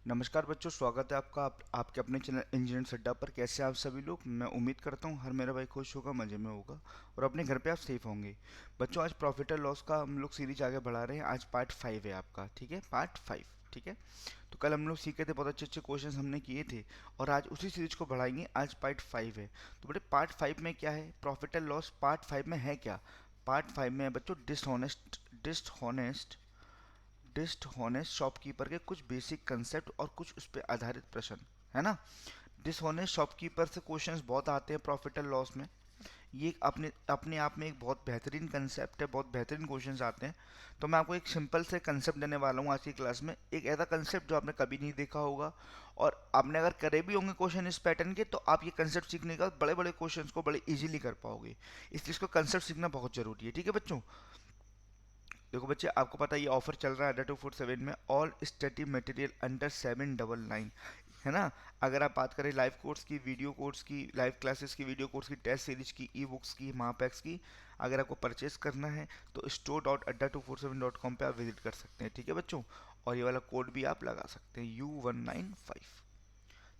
नमस्कार बच्चों, स्वागत है आपका आपके अपने चैनल इंजीनियर्स अड्डा पर। कैसे हैं आप सभी लोग। मैं उम्मीद करता हूँ हर मेरा भाई खुश होगा, मज़े में होगा और अपने घर पे आप सेफ होंगे। बच्चों, आज प्रॉफिट और लॉस का हम लोग सीरीज आगे बढ़ा रहे हैं। आज पार्ट 5 है आपका, ठीक है, पार्ट 5। ठीक है, तो कल हम लोग सीखे थे, बहुत अच्छे अच्छे क्वेश्चन हमने किए थे और आज उसी सीरीज को बढ़ाएंगे। आज पार्ट 5 है। तो बेटे पार्ट 5 में क्या है, प्रॉफिट एंड लॉस पार्ट 5 में है क्या। पार्ट 5 में है बच्चों डिसऑनेस्ट डिसऑनेस्ट शॉपकीपर के कुछ बेसिक कंसेप्ट और कुछ उस पर आधारित प्रश्न, है ना। डिसऑनेस्ट शॉपकीपर से क्वेश्चंस बहुत आते हैं प्रॉफिट एंड लॉस में। ये अपने अपने आप में एक बहुत बेहतरीन कंसेप्ट है, बहुत बेहतरीन क्वेश्चंस आते हैं। तो मैं आपको एक सिंपल से कंसेप्ट देने वाला हूँ आज की क्लास में, एक ऐसा कंसेप्ट जो आपने कभी नहीं देखा होगा और आपने अगर करे भी होंगे क्वेश्चन इस पैटर्न के, तो आप ये कंसेप्ट सीखने का बड़े बड़े क्वेश्चंस को बड़े इजीली कर पाओगे। इस चीज़ को कंसेप्ट सीखना बहुत जरूरी है, ठीक है बच्चों। देखो बच्चे, आपको पता है ये ऑफर चल रहा है अड्डा 247 में, ऑल स्टडी मटेरियल अंडर 799, है ना। अगर आप बात करें लाइव कोर्स की, वीडियो कोर्स की, लाइव क्लासेस की, वीडियो कोर्स की, टेस्ट सीरीज की, ई बुक्स की, महापैक्स की, अगर आपको परचेस करना है तो store.adda247.com पे आप विजिट कर सकते हैं, ठीक है बच्चों। और ये वाला कोड भी आप लगा सकते हैं U195,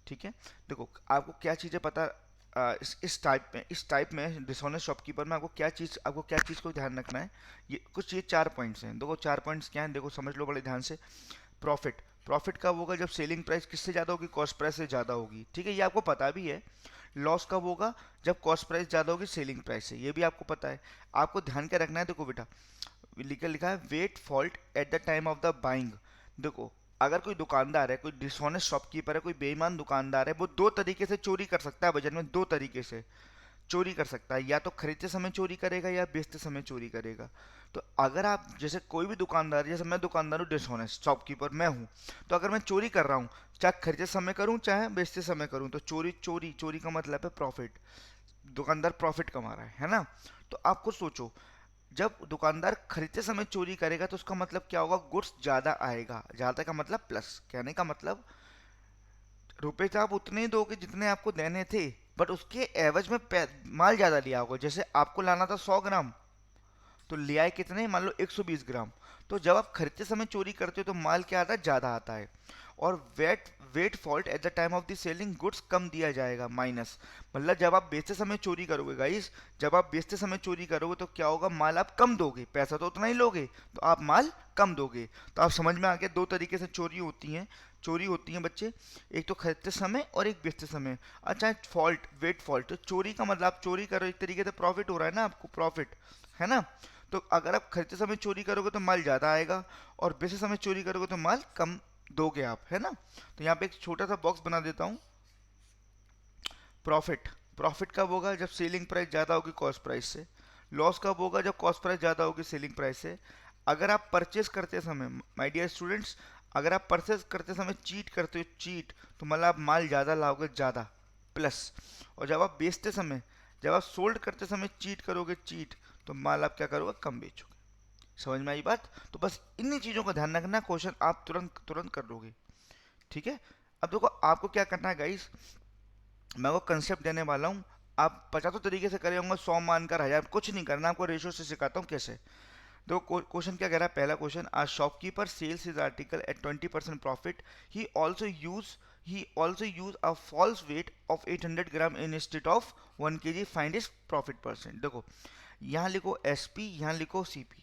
ठीक है। देखो आपको क्या चीज़ें पता, इस टाइप में डिसऑनेस्ट शॉपकीपर में आपको क्या चीज़ को ध्यान रखना है। ये 4 पॉइंट्स हैं। देखो 4 पॉइंट्स क्या हैं, देखो समझ लो बड़े ध्यान से। प्रॉफिट प्रॉफिट कब होगा, जब सेलिंग प्राइस किससे ज़्यादा होगी, कॉस्ट प्राइस से ज़्यादा होगी, ठीक है, ये आपको पता भी है। लॉस कब होगा, जब कॉस्ट प्राइस ज़्यादा होगी सेलिंग प्राइस से, ये भी आपको पता है। आपको ध्यान क्या रखना है, देखो बेटा, लिखा लिखा है weight fault at the time of the buying. देखो, अगर कोई दुकानदार है, कोई डिसऑनेस्ट शॉपकीपर है, कोई बेईमान दुकानदार है, वो दो तरीके से चोरी कर सकता है बाजार में, दो तरीके से चोरी कर सकता है। या तो खरीदते समय चोरी करेगा या बेचते समय चोरी करेगा। तो अगर आप जैसे कोई भी दुकानदार, जैसे मैं दुकानदार हूँ, डिसऑनेस्ट शॉपकीपर मैं हूँ, तो अगर मैं चोरी कर रहा हूँ, चाहे खरीदते समय करूँ चाहे बेचते समय करूँ, तो चोरी चोरी चोरी का मतलब है प्रॉफिट। दुकानदार प्रॉफिट कमा रहा है ना। तो आप खुद सोचो, जब दुकानदार खरीदते समय चोरी करेगा तो उसका मतलब क्या होगा, गुड्स ज़्यादा आएगा। ज़्यादा का मतलब प्लस, कहने का मतलब रुपए तो आप उतने ही दोगे जितने आपको देने थे, बट उसके एवज में माल ज़्यादा लिया होगा। जैसे आपको लाना था 100 ग्राम, तो ले आए कितने, मान लो 120 ग्राम। तो जब आप खरीदते समय चोरी करते हो तो माल क्या आता है, ज़्यादा आता है। और weight weight fault at the time of the selling, goods कम दिया जाएगा, माइनस। मतलब जब आप बेचते समय चोरी करोगे गाइस, जब आप बेचते समय चोरी करोगे तो क्या होगा, माल आप कम दोगे, पैसा तो उतना ही लोगे, तो आप माल कम दोगे। तो आप समझ में आ गया, दो तरीके से चोरी होती हैं बच्चे, एक तो खरीदते समय और एक बेचते समय। अच्छा, फॉल्ट, वेट फॉल्ट, तो चोरी का मतलब आप चोरी करो, एक तरीके से प्रॉफिट हो रहा है ना आपको, प्रॉफिट, है ना। तो अगर आप खरीदते समय चोरी करोगे तो माल ज़्यादा आएगा और बेचते समय चोरी करोगे तो माल कम दोगे आप, है ना। तो यहाँ पे एक छोटा सा बॉक्स बना देता हूँ। प्रॉफिट प्रॉफिट कब होगा, जब सेलिंग प्राइस ज़्यादा होगी कॉस्ट प्राइस से। लॉस कब होगा, जब कॉस्ट प्राइस ज़्यादा होगी सेलिंग प्राइस से। अगर आप परचेस करते समय, माय डियर स्टूडेंट्स, अगर आप परचेस करते समय चीट करते हो, चीट, तो मतलब आप माल ज़्यादा लाओगे, ज़्यादा, प्लस। और जब आप बेचते समय, जब आप सोल्ड करते समय चीट करोगे, चीट, तो माल आप क्या करोगे, कम बेचोगे। समझ में आई बात। तो बस इन्हीं चीज़ों का ध्यान रखना, क्वेश्चन आप तुरंत तुरंत कर लोगे, ठीक है। अब देखो आपको क्या करना है गाइस, मैं वो कंसेप्ट देने वाला हूँ। आप पचासों तरीके से करे होंगे, 100 मानकर 1000, कुछ नहीं करना, आपको रेशियो से सिखाता हूँ कैसे। देखो क्वेश्चन क्या कह रहा है, पहला question, a shopkeeper sells his article at 20% profit, he also use he also use a false weight of 800 gram instead of 1 kg, find is profit percent. देखो यहाँ लिखो एसपी, यहाँ लिखो सीपी,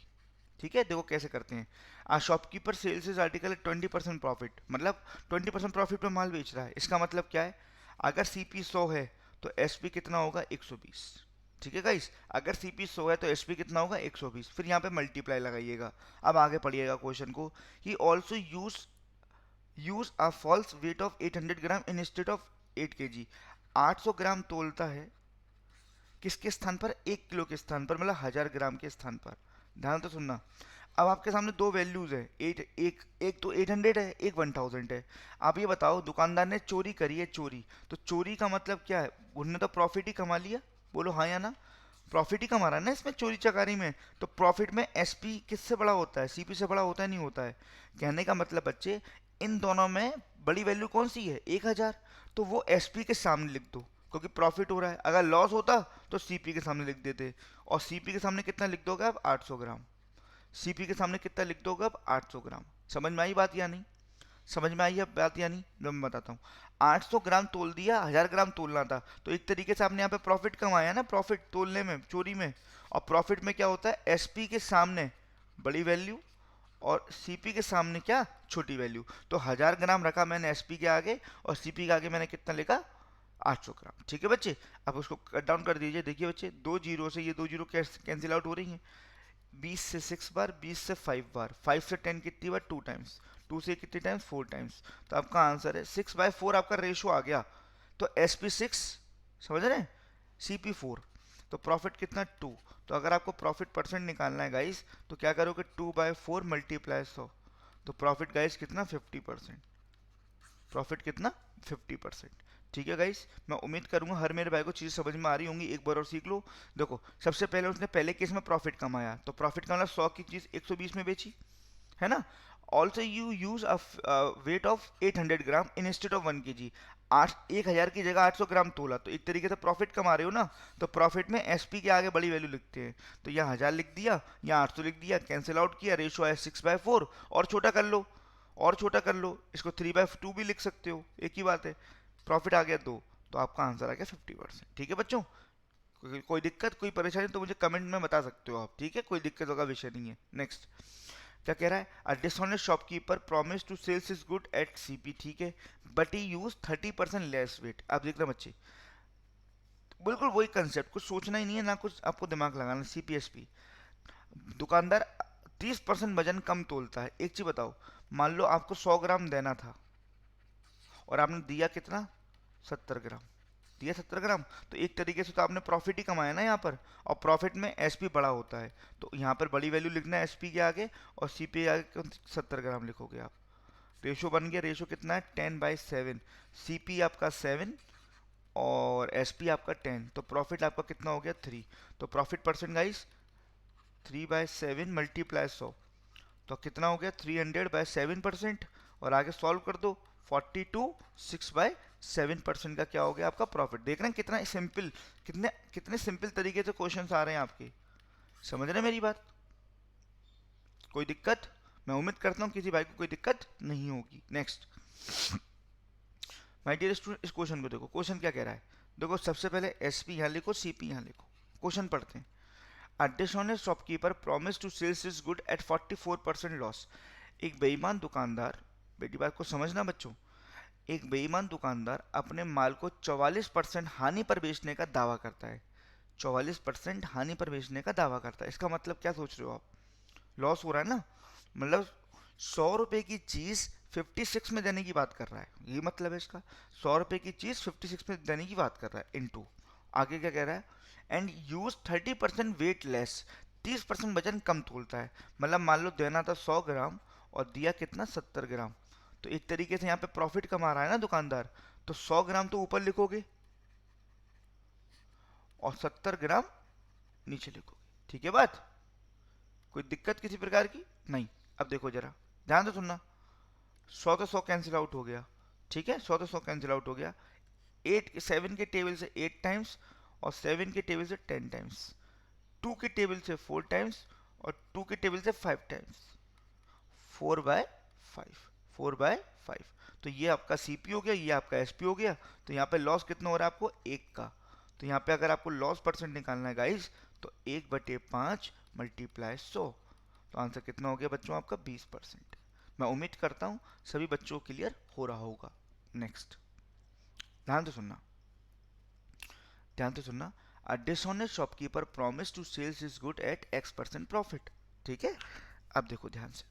ठीक है। देखो कैसे करते हैं, a shopkeeper sells his article at 20% profit, मतलब 20% प्रॉफिट पे माल बेच रहा है। इसका मतलब क्या है, अगर सीपी 100 है तो एसपी कितना होगा, 120, ठीक है गाइस। अगर सीपी 100 है तो एसपी कितना होगा, 120। फिर यहाँ पे मल्टीप्लाई लगाइएगा। अब आगे पढ़िएगा क्वेश्चन को, he also use a false weight of 800 gram instead of 8 kg। 800 gram तोलता है किसके स्थान पर, 1 किलो के स्थान पर, मतलब 1000 ग्राम के स्थान पर। ध्यान तो सुनना। अब आपके सामने दो वैल्यूज है, एक तो 800 है, एक 1000 है। आप ये बताओ, दुकानदार ने चोरी करी है, चोरी, तो चोरी का मतलब क्या है, उन्होंने तो प्रॉफिट ही कमा लिया। बोलो हाँ या ना, प्रॉफिट ही कमा रहा है ना इसमें, चोरी चकारी में। तो प्रॉफिट में एसपी किससे बड़ा होता है, सीपी से बड़ा होता है, नहीं होता है। कहने का मतलब बच्चे, इन दोनों में बड़ी वैल्यू कौन सी है, 1000, तो वो एसपी के सामने लिख दो, क्योंकि प्रॉफिट हो रहा है। अगर लॉस होता तो सीपी के सामने लिख देते, और सीपी के सामने कितना लिख दोगे आप, 800 ग्राम। सीपी के सामने कितना लिख दोगे आप, 800 ग्राम। समझ में आई बात या नहीं, समझ में आई अब बात या नहीं? जो मैं बताता हूँ, 800 ग्राम तोल दिया, 1000 ग्राम तोलना था, तो एक तरीके से आपने यहाँ पे प्रॉफिट कमाया ना, प्रॉफिट तोलने में, चोरी में। और प्रॉफिट में क्या होता है, एसपी के सामने बड़ी वैल्यू और सीपी के सामने क्या, छोटी वैल्यू। तो 1000 ग्राम रखा मैंने एसपी के आगे, और सीपी के आगे मैंने कितना लिखा, 800 ग्राम। ठीक है बच्चे, अब उसको कट डाउन कर दीजिए। देखिए बच्चे, दो जीरो से ये दो जीरो कैंसिल आउट हो रही हैं। 20 से 6 बार, 20 से 5 बार, 5 से 10 कितनी बार, 2 टाइम्स। 2 से कितनी टाइम्स, 4 टाइम्स। तो आपका आंसर है 6/4, आपका रेशो आ गया। तो SP6, समझ रहे हैं, CP4। तो प्रॉफिट कितना, 2। तो अगर आपको प्रॉफिट परसेंट निकालना है गाइस, तो क्या करोगे, 2/4 मल्टीप्लाई 100। तो प्रॉफिट गाइस कितना, 50%। प्रॉफिट कितना, 50%। ठीक है गाइस, मैं उम्मीद करूंगा हर मेरे भाई को चीज़ समझ में आ रही होंगी, एक बार और सीख लो। देखो, सबसे पहले उसने पहले केस में प्रॉफिट कमाया, तो प्रॉफिट का मतलब 100 की चीज़ 120 में बेची, है ना। Also you use a wait of 800 gram in instead of 1 kg। 1000 की जगह 800 ग्राम तोला, तो एक तरीके से प्रॉफिट कमा रहे हो ना। तो प्रॉफिट में एसपी के आगे बड़ी वैल्यू लिखते हैं। तो यहाँ 1000 लिख दिया, यहाँ 800 लिख दिया, कैंसिल आउट किया, रेशो आया 6/4। और छोटा कर लो, और छोटा कर लो, इसको 3/2 भी लिख सकते हो, एक ही बात है। प्रॉफिट आ गया 2, तो आपका आंसर आ गया 50%। ठीक है बच्चों, कोई दिक्कत, कोई परेशानी तो मुझे कमेंट में बता सकते हो आप। ठीक है, कोई दिक्कत का विषय नहीं है। नेक्स्ट क्या कह रहा है, a dishonest shopkeeper promise to sells is goods at CP, ठीक है, but he use 30% less weight. आप देख रहे बच्चे, बिल्कुल वही कंसेप्ट, कुछ सोचना ही नहीं है ना, कुछ आपको दिमाग लगाना। CPSP, दुकानदार 30% वजन कम तोलता है। एक चीज बताओ, मान लो आपको 100 ग्राम देना था, और आपने दिया कितना, 70 ग्राम दिया, 70 ग्राम। तो एक तरीके से तो आपने प्रॉफिट ही कमाया ना यहाँ पर। और प्रॉफिट में एसपी बड़ा होता है, तो यहाँ पर बड़ी वैल्यू लिखना है एसपी के आगे, और सीपी के आगे 70 ग्राम लिखोगे आप। रेशो बन गया, रेशो कितना है, 10/7। सीपी आपका 7 और एसपी आपका 10, तो प्रॉफिट आपका कितना हो गया, 3। तो प्रॉफिट परसेंट गाइस 3/7 मल्टीप्लाई 100, तो कितना हो गया, 300/7%। और आगे सॉल्व कर दो, 42 6/7% का क्या हो गया आपका प्रॉफिट। देख रहे हैं कितना सिंपल, कितने कितने सिंपल तरीके से क्वेश्चंस आ रहे हैं आपके। समझ रहे हैं मेरी बात? कोई दिक्कत? मैं उम्मीद करता हूँ किसी भाई को कोई दिक्कत नहीं होगी। नेक्स्ट माय डियर स्टूडेंट, इस क्वेश्चन को देखो, क्वेश्चन क्या कह रहा है। देखो, सबसे पहले एसपी यहाँ लिखो, सीपी यहाँ लिखो। क्वेश्चन पढ़ते हैं। A dishonest shopkeeper promise to sells is goods at 44% loss. एक बेईमान दुकानदार, बेटी बात को समझना बच्चों, एक बेईमान दुकानदार अपने माल को 44% हानि पर बेचने का दावा करता है। 44% हानि पर बेचने का दावा करता है, इसका मतलब क्या सोच रहे हो आप, लॉस हो रहा है ना। मतलब 100 रुपए की चीज 56 में देने की बात कर रहा है, ये मतलब है इसका। 100 रुपए की चीज 56 में देने की बात कर रहा है, इनटू आगे क्या कह रहा है, एंड यूज 30% वेट लेस। 30% वजन कम तोलता है। मतलब मान लो देना था 100 ग्राम, और दिया कितना, 70 ग्राम। तो एक तरीके से यहाँ पे प्रॉफिट कमा रहा है ना दुकानदार। तो 100 ग्राम तो ऊपर लिखोगे, और 70 ग्राम नीचे लिखोगे। ठीक है बात, कोई दिक्कत किसी प्रकार की नहीं। अब देखो जरा, ध्यान से सुनना। 100 तो 100 कैंसिल आउट हो गया, ठीक है, 100 तो 100 कैंसिल आउट हो गया। 7 के टेबल से 8 टाइम्स, और 7 के टेबल से 10 टाइम्स। 2 के टेबल से 4 टाइम्स, और 2 के टेबल से 5 टाइम्स। 4/5, 4/5। तो ये आपका सीपी हो गया, ये आपका एसपी हो गया। तो यहाँ पे लॉस कितना हो रहा है आपको, 1 का। तो यहाँ पे अगर आपको लॉस परसेंट निकालना है गाइस, तो 1/5 मल्टीप्लाई 100। तो आंसर कितना हो गया बच्चों आपका, 20%। मैं उम्मीद करता हूँ सभी बच्चों को क्लियर हो रहा होगा। नेक्स्ट, ध्यान से सुनना, ध्यान से सुनना। A dishonest shopkeeper promise to sells is goods at X% profit. ठीक है, अब देखो ध्यान से,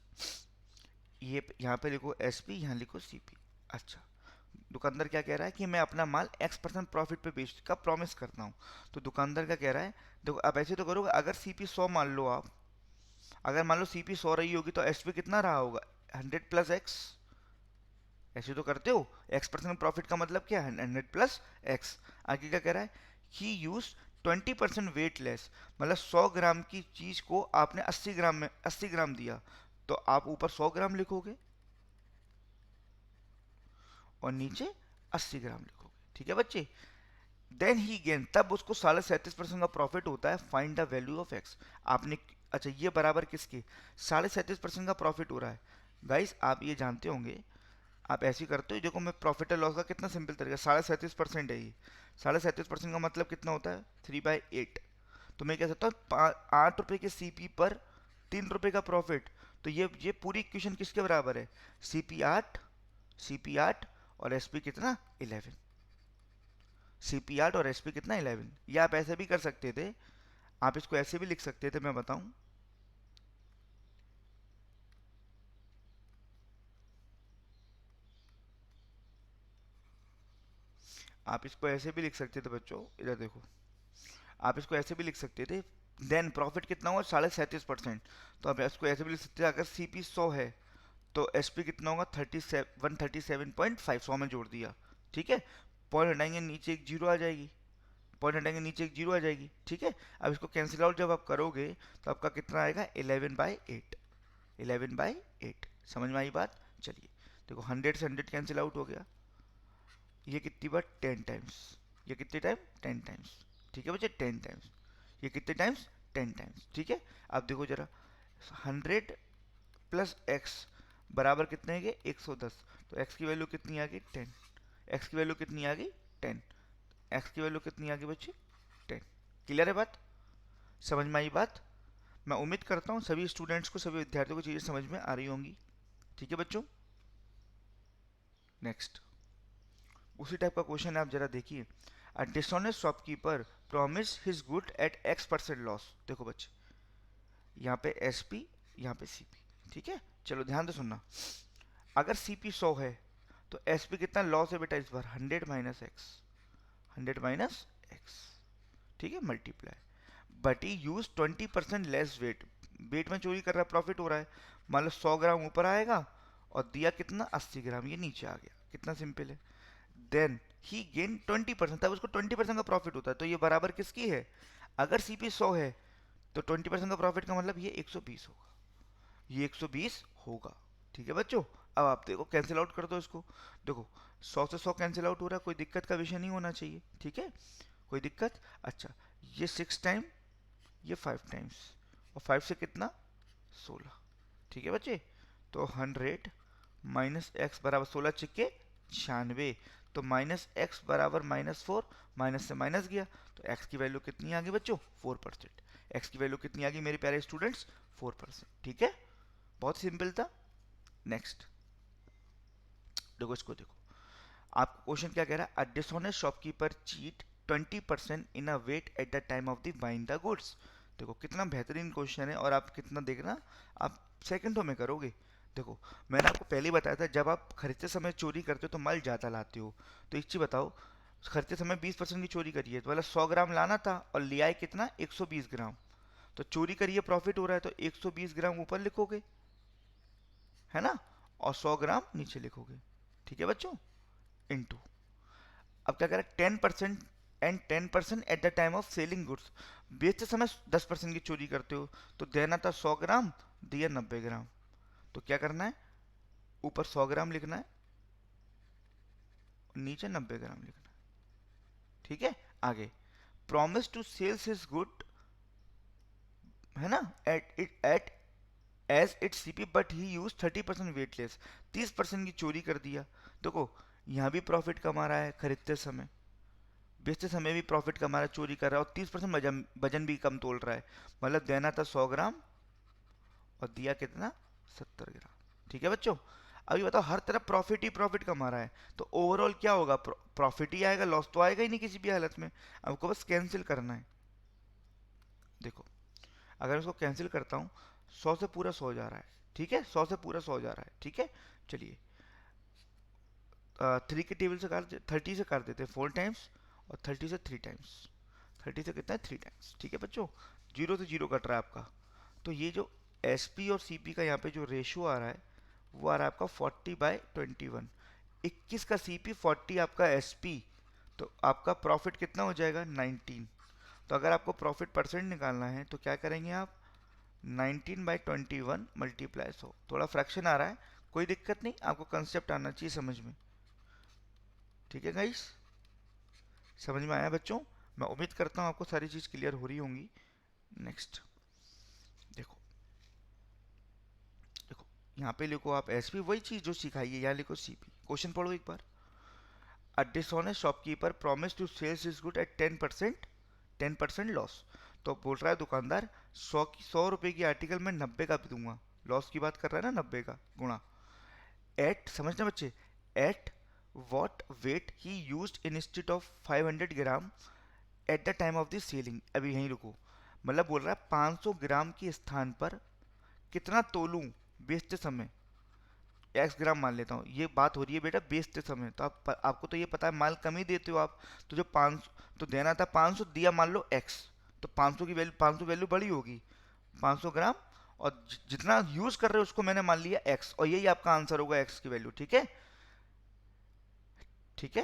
ये यहाँ पे लिखो एसपी, यहाँ लिखो सीपी। अच्छा, दुकानदार क्या कह रहा है कि मैं अपना माल X% प्रॉफिट पे बेच का प्रॉमिस करता हूँ। तो दुकानदार क्या कह रहा है, देखो अब ऐसे तो करोगे, अगर सीपी 100 मान लो आप, अगर मान लो सीपी 100 रही होगी, तो एसपी कितना रहा होगा, 100 प्लस एक्स। ऐसे तो करते हो, X% प्रॉफिट का मतलब क्या है, 100 प्लस एक्स। आगे क्या कह रहा है, ही यूज 20% वेट लेस। मतलब 100 ग्राम की चीज को आपने 80 ग्राम में 80 ग्राम दिया, तो आप ऊपर 100 ग्राम लिखोगे, और नीचे 80 ग्राम लिखोगे। ठीक है बच्चे, देन ही गेन, तब उसको 37.5% का प्रॉफिट होता है। Find the value of x. आपने, अच्छा ये बराबर किसके, 37.5% का प्रॉफिट हो रहा है। गाइस आप ये जानते होंगे आप ऐसे ही करते हो, देखो मैं प्रॉफिट एंड लॉस का कितना सिंपल तरीका, 37.5% है ये। 37.5% का मतलब कितना होता है, 3/8। तो मैं कह सकता हूँ 8 रुपए के सीपी पर 3 रुपए का प्रॉफिट। तो ये पूरी इक्वेशन किसके बराबर है, सीपी 8 और एसपी कितना 11। सीपी 8 और एसपी कितना 11। या आप ऐसे भी कर सकते थे, आप इसको ऐसे भी लिख सकते थे, मैं बताऊं। आप इसको ऐसे भी लिख सकते थे बच्चों, इधर देखो, आप इसको ऐसे भी लिख सकते थे। देन प्रॉफिट कितना हुआ, 37.5%। तो आप इसको ऐसे भी लिख सकते थे, अगर सीपी 100 है तो एसपी कितना होगा, 137.5, 100 में जोड़ दिया। ठीक है, पॉइंट हटाएंगे नीचे एक जीरो आ जाएगी, पॉइंट हटाएंगे नीचे एक जीरो आ जाएगी। ठीक है, अब इसको कैंसिल आउट जब आप करोगे तो आपका कितना आएगा, 11/8। 11/8, समझ में आई बात। चलिए देखो, 100 से 100 कैंसिल आउट हो गया, ये कितनी बार, 10 टाइम्स। ये कितने टाइम, 10 टाइम्स। ठीक है बच्चे, 10 टाइम्स। ये कितने टाइम्स, 10 टाइम्स। ठीक है, अब देखो जरा, 100 + x बराबर कितने के, 110। तो x की वैल्यू कितनी आ गई, 10। x की वैल्यू कितनी आ गई, 10। x की वैल्यू कितनी आ गई बच्चे, 10। क्लियर है बात, समझ में आई बात। मैं उम्मीद करता हूँ सभी स्टूडेंट्स को, सभी विद्यार्थियों को चीज़ें समझ में आ रही होंगी। ठीक है बच्चों, नेक्स्ट उसी टाइप का क्वेश्चन है, आप जरा देखिए। A dishonest shopkeeper promise his goods at x% loss. देखो बच्चे, यहाँ पे एस पी, यहाँ पे सी पी। ठीक है, चलो ध्यान से सुनना। अगर सी पी 100 है तो एस पी कितना लॉस है बेटा इस बार, 100 - x। 100 - x, ठीक है, multiply. But he use 20% less weight. Weight में चोरी कर रहा है, प्रॉफिट हो रहा है। मान लो 100 ग्राम ऊपर आएगा और दिया कितना, 80 ग्राम, ये नीचे आ गया। कितना सिंपल है। देन ही गेन 20%, तब उसको 20% का प्रॉफिट होता है। तो ये बराबर किसकी है, अगर सीपी 100 है तो 20% का प्रॉफिट का मतलब ये 120 होगा, ये 120 होगा। ठीक है बच्चों, अब आप देखो कैंसिल आउट कर दो इसको। देखो 100 से 100 कैंसिल आउट हो रहा है, कोई दिक्कत का विषय नहीं होना चाहिए। ठीक है, कोई दिक्कत। अच्छा, ये 6 टाइम, ये 5 टाइम्स, और 5 से कितना, 16। ठीक है बच्चे, तो 100 - x बराबर 16 छिक्के 96। तो -x बराबर -4, माइनस से माइनस गया, तो x की वैल्यू कितनी आ गई बच्चों, 4%। x की वैल्यू कितनी आ गई मेरे प्यारे स्टूडेंट्स, 4%। ठीक है, बहुत सिंपल था। नेक्स्ट देखो, इसको देखो, आपको क्वेश्चन क्या कह रहा है, a dishonest shopkeeper cheat 20% in a weight at the time of the buying the goods. देखो कितना बेहतरीन क्वेश्चन है, और आप कितना देखना, आप सेकंडों में करोगे। देखो मैंने आपको पहले ही बताया था, जब आप खरीदते समय चोरी करते हो तो माल ज़्यादा लाते हो। तो एक चीज़ बताओ, खरीदते समय 20% की चोरी करिए, तो मतलब 100 ग्राम लाना था और ले आए कितना, 120 ग्राम। तो चोरी करिए, प्रॉफिट हो रहा है, तो 120 ग्राम ऊपर लिखोगे, है ना, और 100 ग्राम नीचे लिखोगे। ठीक है बच्चों, इनटू, अब क्या कह रहा है, 10% and 10% eight the time of selling goods. बेचते समय 10% की चोरी करते हो, तो देना था 100 ग्राम, दिया 90 ग्राम। तो क्या करना है, ऊपर 100 ग्राम लिखना है और नीचे 90 ग्राम लिखना है। ठीक है, आगे, promise to sells is good, है ना, at as it CP but he use 30% weight less. 30% की चोरी कर दिया। देखो यहाँ भी प्रॉफिट कमा रहा है खरीदते समय, बेचते समय भी प्रॉफिट कमा रहा है, चोरी कर रहा है, और 30% वजन वजन भी कम तोल रहा है। मतलब देना था 100 ग्राम और दिया कितना, 70 ग्राम। ठीक है बच्चों, अभी बताओ, हर तरफ प्रॉफिट ही प्रॉफिट कमा रहा है, तो ओवरऑल क्या होगा, प्रॉफिट ही आएगा, लॉस तो आएगा ही नहीं किसी भी हालत में। आपको बस कैंसिल करना है। देखो अगर मैं इसको कैंसिल करता हूँ, 100 से पूरा 100 जा रहा है। ठीक है, 100 से पूरा 100 जा रहा है। ठीक है, चलिए 3 के टेबल से काट 30 से काट देते हैं 4 टाइम्स, और 30 से 3 टाइम्स। 30 से कितना है, 3 टाइम्स। ठीक है बच्चों, जीरो से जीरो कट रहा है आपका। तो ये जो एस पी और सी पी का यहाँ पे जो रेशियो आ रहा है, वो आ रहा है आपका 40/21। 21 का सी पी, 40 आपका एस पी, तो आपका प्रॉफिट कितना हो जाएगा, 19। तो अगर आपको प्रॉफिट परसेंट निकालना है तो क्या करेंगे आप, 19/21 मल्टीप्लाई 100। थोड़ा फ्रैक्शन आ रहा है, कोई दिक्कत नहीं, आपको कंसेप्ट आना चाहिए समझ में। ठीक है गाइस, समझ में आया बच्चों। मैं उम्मीद करता हूँ आपको सारी चीज़ क्लियर हो रही होंगी। नेक्स्ट देखो, देखो यहाँ पे लिखो आप एसपी, वही चीज़ जो सिखाई है, यहाँ लिखो सीपी। क्वेश्चन पढ़ो एक बार। A dishonest shopkeeper promise to sells is goods at 10%, 10% loss. तो बोल रहा है दुकानदार 100 रुपए की आर्टिकल में 90 का दूंगा, लॉस की बात कर रहा है ना, 90 का गुणा एट, समझना बच्चे, at what weight he use instead of 500 gram at the time of the selling. अभी यहीं रुको, मतलब बोल रहा है 500 ग्राम के स्थान पर कितना तोलूं बेचते समय, एक्स ग्राम मान लेता हूँ। ये बात हो रही है बेटा बेचते समय, तो आपको तो ये पता है माल कम ही देते हो आप, तो जो 500 तो देना था 500, दिया मान लो एक्स, तो 500 की वैल्यू, 500 वैल्यू बड़ी होगी 500 ग्राम, और जितना यूज कर रहे हो उसको मैंने मान लिया एक्स, और यही आपका आंसर होगा एक्स की वैल्यू। ठीक है, ठीक है।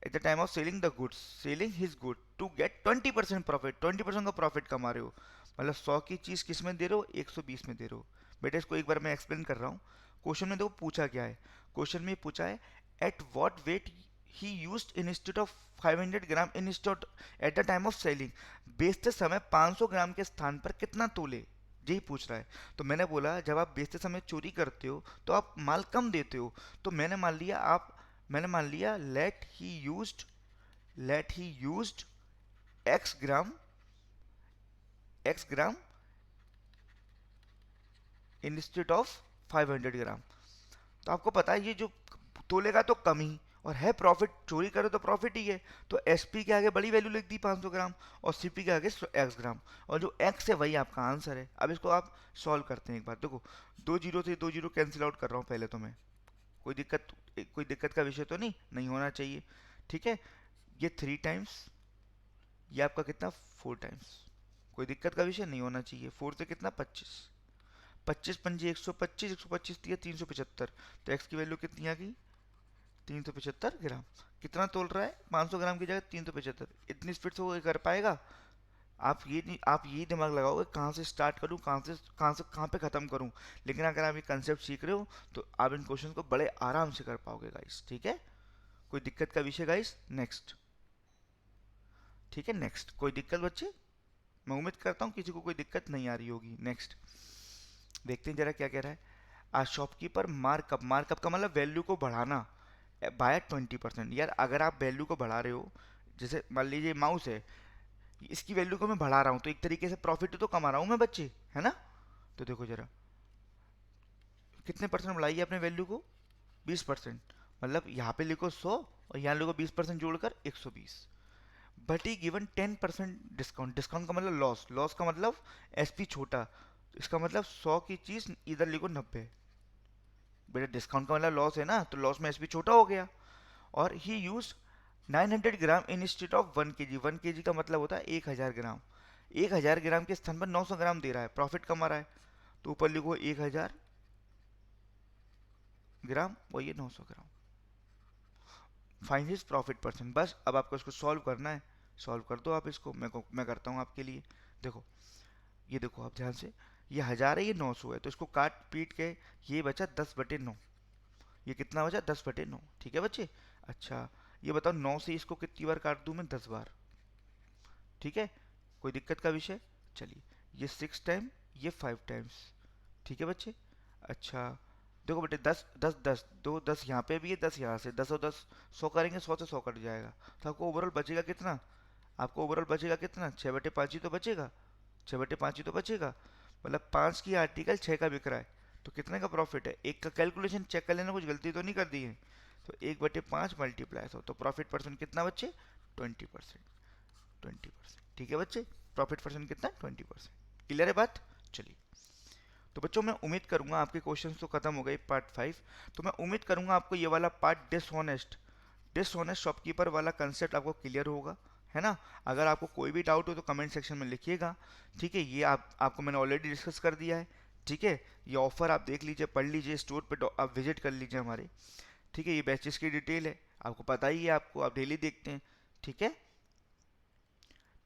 At the time of selling the goods, selling his good to get 20% profit, 20% का प्रॉफिट कमा रहे हो, मतलब 100 की चीज किस में दे रहे हो, 120 में दे रहे हो। बेटा इसको एक बार मैं एक्सप्लेन कर रहा हूँ। क्वेश्चन में देखो पूछा क्या है, क्वेश्चन में पूछा है at what weight he used instead of 500 gram instead at the time of selling, बेचते समय 500 ग्राम के स्थान पर कितना तोले, यही पूछ रहा है। तो मैंने बोला जब आप बेचते समय चोरी करते हो तो आप माल कम देते हो, तो मैंने मान लिया let he used x gram, x gram instead of 500 gram. तो आपको पता है ये जो तोलेगा तो कम ही, और है प्रॉफिट, चोरी करे तो प्रॉफिट ही है, तो एसपी के आगे बड़ी वैल्यू लिख दी 500 ग्राम, और सीपी के आगे एक्स ग्राम, और जो एक्स है वही आपका आंसर है। अब इसको आप सॉल्व करते हैं एक बार, देखो 2 जीरो से 2 जीरो कैंसिल आउट कर रहा हूँ पहले तो मैं, कोई दिक्कत का विषय तो नहीं होना चाहिए। ठीक है, ये 3 टाइम्स, ये आपका कितना 4 टाइम्स, कोई दिक्कत का विषय नहीं होना चाहिए। 4 से कितना 25, 25 पंजे 125, 125 दिया 375, तो एक्स की वैल्यू कितनी आ गई 375 ग्राम। कितना तोल रहा है 500 ग्राम की जगह 375, इतनी स्पीड से वो कर पाएगा। आप ये नहीं, आप यही दिमाग लगाओगे कहाँ से स्टार्ट करूँ, कहाँ पे ख़त्म करूँ। लेकिन अगर आप ये कंसेप्ट सीख रहे हो तो आप इन क्वेश्चन को बड़े आराम से कर पाओगे गाइस। ठीक है, कोई दिक्कत का विषय गाइस, नेक्स्ट। ठीक है, नेक्स्ट, कोई दिक्कत बच्चे, मैं उम्मीद करता हूँ किसी को कोई दिक्कत नहीं आ रही होगी। नेक्स्ट देखते हैं जरा क्या कह रहा है। आज शॉपकीपर मार्कअप, मार्कअप का मतलब वैल्यू को बढ़ाना, बाय 20%। यार अगर आप वैल्यू को बढ़ा रहे हो, जैसे मान लीजिए माउस है, इसकी वैल्यू को मैं बढ़ा रहा हूँ, तो एक तरीके से प्रॉफिट तो कमा रहा हूँ मैं बच्चे, है ना। तो देखो जरा कितने परसेंट बढ़ाई है अपने वैल्यू को, 20%, मतलब यहाँ पे लिखो 100 और यहाँ लिखो 20% जोड़कर 120। But he given 10% discount, discount का मतलब लॉस, लॉस का मतलब एसपी छोटा, इसका मतलब 100 की चीज इधर लिखो 90। बेटा डिस्काउंट का मतलब लॉस है ना, तो लॉस में एसपी छोटा हो गया। और he use 900 gram instead of 1 kg, 1 kg का मतलब होता है 1000 ग्राम, 1000 ग्राम के स्थान पर 900 ग्राम दे रहा है, प्रॉफिट कमा रहा है। तो ऊपर लिखो 1000 ग्राम और ये 900 ग्राम, फाइंड हिज प्रॉफिट परसेंट। बस अब आपको इसको सॉल्व करना है, सॉल्व कर दो आप इसको, मैं करता हूँ आपके लिए। देखो ये देखो आप ध्यान से, ये 1000 है, ये 900 है, तो इसको काट पीट के ये बचा 10/9, ये कितना बचा 10/9। ठीक है बच्चे, अच्छा ये बताओ 9 से इसको कितनी बार काट दूं मैं, 10 बार। ठीक है, कोई दिक्कत का विषय, चलिए ये 6 टाइम, ये 5 टाइम्स। ठीक है बच्चे, अच्छा देखो बेटे 10 10 10, 2 10 यहाँ पे भी है, 10 यहाँ से, 10 और 10 100 करेंगे, 100 से 100 कट जाएगा, तो आपको ओवरऑल बचेगा कितना, आपको ओवरऑल बचेगा कितना, 6/5 ही तो बचेगा, 6/5 ही तो बचेगा। मतलब 5 की आर्टिकल 6 का बिक रहा है, तो कितने का प्रॉफिट है, एक का कैलकुलेशन चेक कर लेना, कुछ गलती तो नहीं कर दी है। तो 1/5 मल्टीप्लाई 100, तो प्रॉफिट परसेंट कितना बच्चे, 20%, 20%। ठीक है बच्चे, प्रॉफिट परसेंट कितना, 20%। क्लियर है बात, चलिए। तो बच्चों मैं उम्मीद करूंगा आपके क्वेश्चंस तो खत्म हो गए पार्ट 5, तो मैं उम्मीद करूंगा आपको ये वाला पार्ट डिसऑनेस्ट शॉपकीपर वाला कंसेप्ट आपको क्लियर होगा, है ना। अगर आपको कोई भी डाउट हो तो कमेंट सेक्शन में लिखिएगा। ठीक है, ये आपको मैंने ऑलरेडी डिस्कस कर दिया है। ठीक है, ये ऑफर आप देख लीजिए, पढ़ लीजिए, स्टोर पे आप विजिट कर लीजिए हमारे। ठीक है, ये बैचेस की डिटेल है, आपको पता ही है, आपको आप डेली देखते हैं। ठीक है,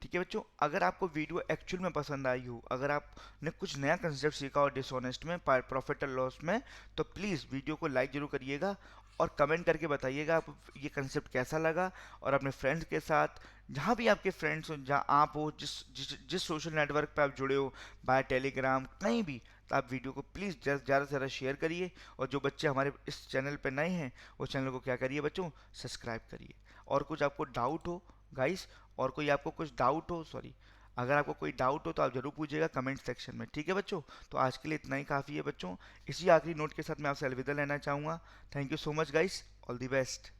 ठीक है बच्चों, अगर आपको वीडियो एक्चुअल में पसंद आई हो, अगर आपने कुछ नया कंसेप्ट सीखा हो डिसऑनेस्ट में, प्रॉफिट और लॉस में, तो प्लीज़ वीडियो को लाइक जरूर करिएगा और कमेंट करके बताइएगा आप ये कंसेप्ट कैसा लगा। और अपने फ्रेंड्स के साथ, जहाँ भी आपके फ्रेंड्स हो, जहाँ आप हो, जिस जिस जिस सोशल नेटवर्क पे आप जुड़े हो, बाय टेलीग्राम, कहीं भी तो आप वीडियो को प्लीज़ ज़्यादा से ज़्यादा शेयर करिए, और जो बच्चे हमारे इस चैनल पर नए हैं वो चैनल को क्या करिए बच्चों, सब्सक्राइब करिए। और कुछ आपको डाउट हो गाइस, और कोई आपको कुछ डाउट हो, सॉरी, अगर आपको कोई डाउट हो तो आप ज़रूर पूछिएगा कमेंट सेक्शन में, ठीक है बच्चों। तो आज के लिए इतना ही काफ़ी है बच्चों। इसी आखिरी नोट के साथ मैं आपसे अलविदा लेना चाहूँगा। Thank you so much guys, all the best.